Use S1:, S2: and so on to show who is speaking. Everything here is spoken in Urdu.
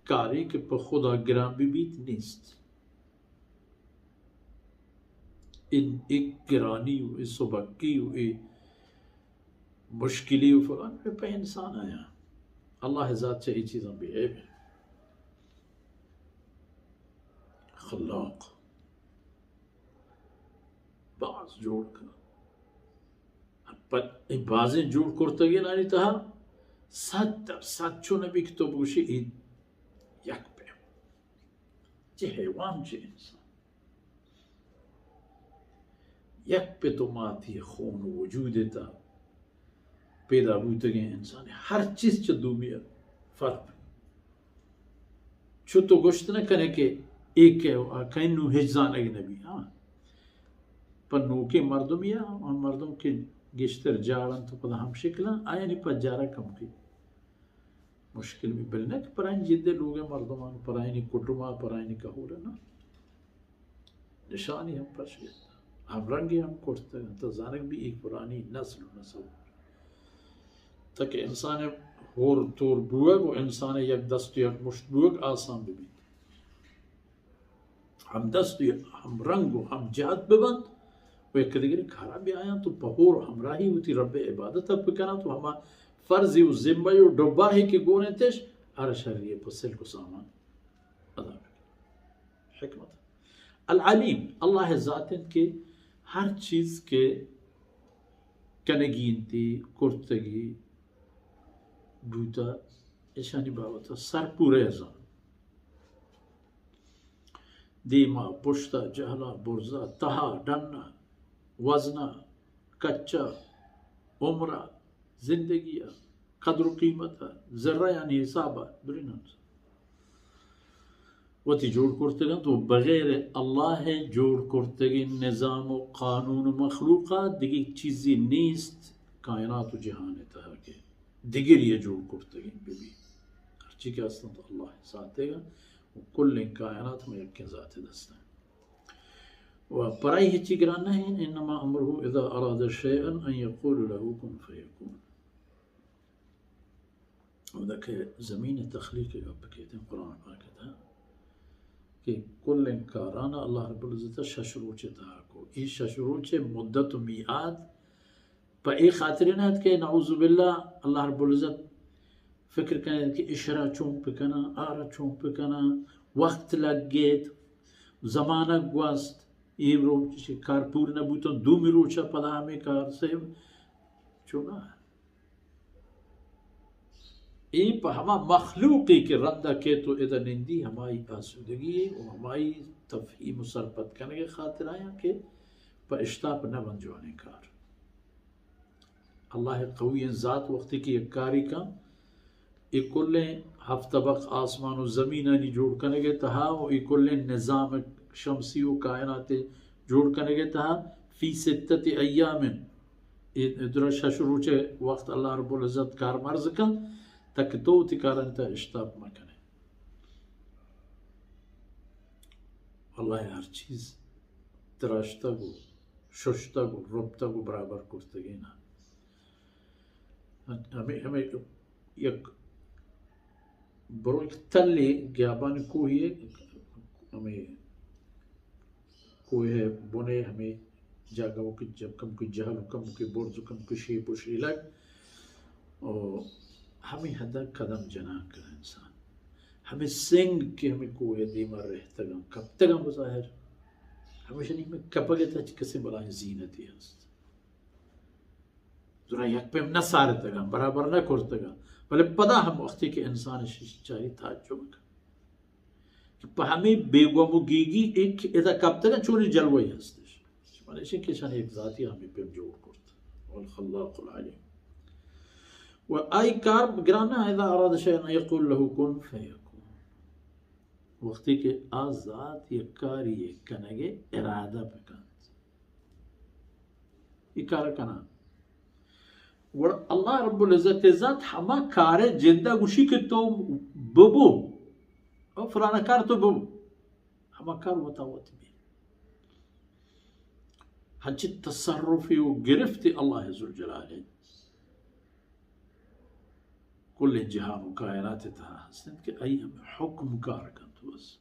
S1: کاری که به خدا گران ببید نیست. این یک گرانی و این سبکی و این مشکلی و فلان به انسان آیا. الله ذات چه ای چیزاں بھی عیب ہے. خلاق بعض جوڑ کر بعضی جوڑ کرتگی نانی تها 100% چون نبی کتاب گوشی این یک پیم چه حیوان چه انسان یک پی تو ماتی خون وجود تا پیدا بودتگی انسان هر چیز چه دومیه فرق چو تو گوشت نکنه که ایک ہے نو هجزان اجنبی پر نو کے مردم یا مردم کے گشتر جارن تو پدا ہم شکلا آیا نہیں پا جارا کم کی مشکل بھی بلنا کہ پرائن جدے لوگ مردمان پرائنی کٹما پرائنی کہورا نا نشانی ہم پرش گئتا ہم رنگی ہم کرتے ہیں تو زانک بھی ایک پرانی نسل و نسل تاکہ انسان ہور طور بوگ و انسان یک دست یک مشت بوگ آسان بھی ہم دست ہم رنگ و ہم جہت ببند و یک دیگر کھارا بھی آیا تو پہور ہمراہی ہوتی رب عبادت اب بکنا تو ہما فرضی و ذمہی و ڈباہی کی گونے تیش ہر شریعہ پسل کو سامان ادا کرے حکمت العلیم اللہ ذاتن کے ہر چیز کے کنگینتی کرتگی بوتا اشانی بابتا سر پورے ازان دیما پشتا جہلا برزا تہا ڈنا وزنا کچا عمرہ زندگی قدر و قیمت ذرہ یعنی حسابہ برین وتی جوڑ کرتے گا تو بغیر اللہ جوڑ کرتے گی نظام و قانون و مخلوقات دیگی چیزی نیست کائنات و جہان تہا کے دیگر یہ جوڑ کرتے گی ببی ہر چی کے اصلا تو اللہ ساتھے گا وكل كائنات ما يمكن ذات دسته وبرايه تيجرانا إنما أمره إذا أراد شيئا أن يقول له كن فيكون وذاك زمين التخليق بكيتين قرآن باكتها كي كل كارانا الله رب العزة ششروچ تاكو إي ششروچ مدة ميعاد فأي خاطرينات كي نعوذ بالله الله رب العزة فکر کنید که اشرا چون بکنه آرا چون بکنه وقت لگید زمانه گوست این رو کار پور نبودن دو می روچه پدا همه کار سیب چونه این پا همه مخلوقی که رنده که تو ادھا نندی ہماری آسودگی و ہماری تفہیم و سرپت کرنے کے خاطر آیا کہ پا اشتاپ نہ بن جوانے کار اللہ قوی ذات وقتی کی ایک کاری کا اکلے ہفتہ بق آسمان و زمینانی جوڑ کرنے گے تہا و اکلے نظام شمسی و کائنات جوڑ کرنے گے تہا فی ستت ایام ادھر شروع وقت اللہ رب العزت کار مرز کن تک تو تکارنتا اشتاب مکنے اللہ ہر چیز تراشتا گو ششتا گو ربتا گو برابر کرتا گینا ہمیں یک برو ایک تلی گیابان کوئی ہے ہمیں کوئی ہے بنے ہمیں جاگا وہ جب کم کوئی جہل کم کوئی برز کم کوئی شیب و شیلک اور ہمیں حدا قدم جنا کر انسان ہمیں سنگ کے ہمیں کوئی دیمار رہتا گا کب تک ہم بظاہر ہمیشہ نہیں میں کپا گیا تھا کسی بلائیں زینتی ہست ذرا یک پہ نہ سارتا گا برابر نہ کرتا گا بلے پدا ہم وقتی کہ انسان چاہی تعجب کا کہ پہ ہمیں بیگوامو گیگی ایک ادھا کب تک چونی جلوئی ہستش مالیشی کشان ایک ذاتی ہمیں پہ جوڑ کرتا والخلاق العلیم و آئی کار گرانا اذا اراد شیئن یقول له کن فیکون وقتی کہ آزاد یہ کاری یہ کنگے ارادہ بکند یہ کار کنا اور اللہ رب العزت ذات ہما کار جندہ گوشی کہ تو ببو اور فلانا کار تو ببو ہما کار وطاوت بھی ہنچی تصرفی و گرفتی اللہ ذوالجلال كل جهان وكائنات تها هستن كأي حكم كاركن بس